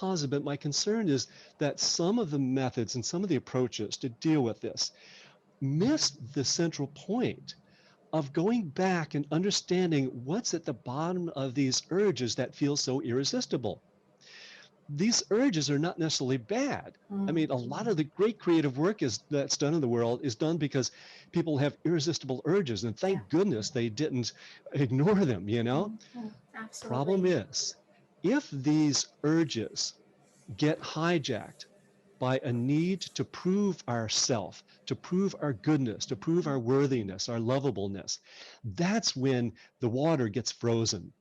positive, but my concern is that some of the methods and some of the approaches to deal with this miss the central point of going back and understanding what's at the bottom of these urges that feel so irresistible. These urges are not necessarily bad. I mean, a lot of the great creative work that's done in the world is done because people have irresistible urges, and Yeah. thank goodness they didn't ignore them, you know? Problem Absolutely. is, if these urges get hijacked by a need to prove ourself, to prove our goodness, to prove our worthiness, our lovableness, that's when the water gets frozen.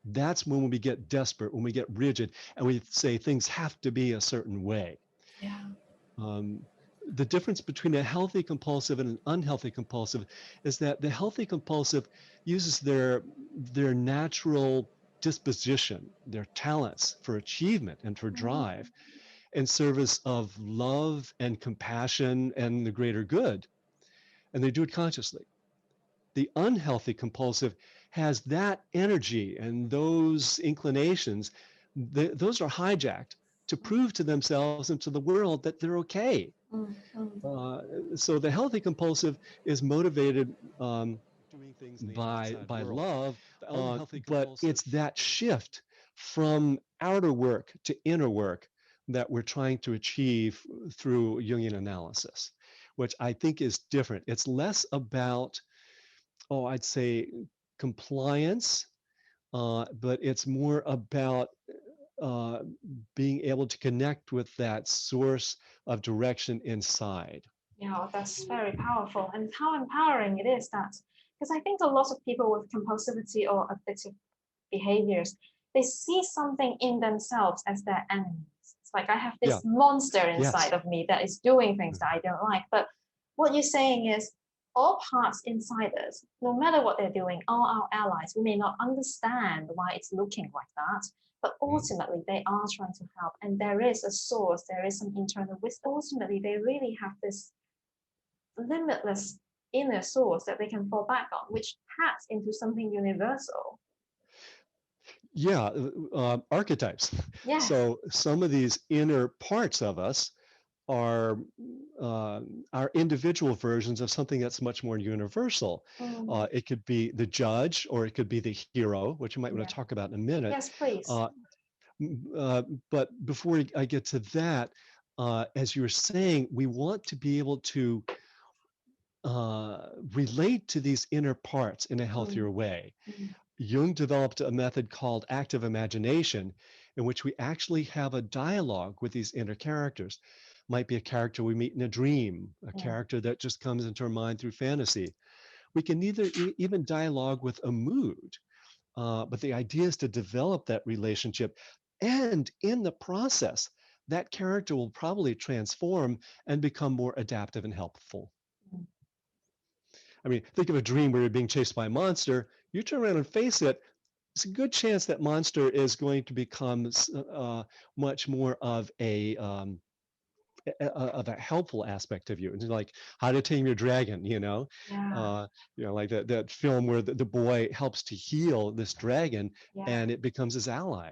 That's when we get desperate, when we get rigid, and we say things have to be a certain way. Yeah. Um, the difference between a healthy compulsive and an unhealthy compulsive is that the healthy compulsive uses their natural disposition, their talents for achievement and for drive in service of love and compassion and the greater good, and they do it consciously. The unhealthy compulsive has that energy and those inclinations, those are hijacked to prove to themselves and to the world that they're okay. Mm, mm. Uh, so the healthy compulsive is motivated by love, but it's that shift from outer work to inner work that we're trying to achieve through Jungian analysis, which I think is different. It's less about, oh, I'd say compliance, but it's more about uh, being able to connect with that source of direction inside. Yeah, that's very powerful. And how empowering it is that, because I think a lot of people with compulsivity or addictive behaviors, they see something in themselves as their enemies. It's like I have Yeah. this monster Yes. inside of me that is doing things that I don't like. But what you're saying is all parts inside us, no matter what they're doing, are our allies. We may not understand why it's looking like that, but ultimately they are trying to help. And there is a source, there is some internal wisdom. Ultimately, they really have this limitless inner source that they can fall back on, which taps into something universal. Yeah, archetypes. Yes. So some of these inner parts of us are uh, are individual versions of something that's much more universal. It could be the judge, or it could be the hero, which you might want Yeah. to talk about in a minute. Yes, please. Uh, but before I get to that, as you were saying, we want to be able to relate to these inner parts in a healthier Mm, way. mm, Jung developed a method called active imagination, in which we actually have a dialogue with these inner characters. Might be a character we meet in a dream, a mm, character that just comes into our mind through fantasy. We can even dialogue with a mood, but the idea is to develop that relationship. And in the process, that character will probably transform and become more adaptive and helpful. mm. I mean, think of a dream where you're being chased by a monster. You turn around and face it, it's a good chance that monster is going to become much more of a helpful aspect of you. And like How to Tame Your Dragon, Yeah, like that film where the boy helps to heal this dragon yeah. and it becomes his ally.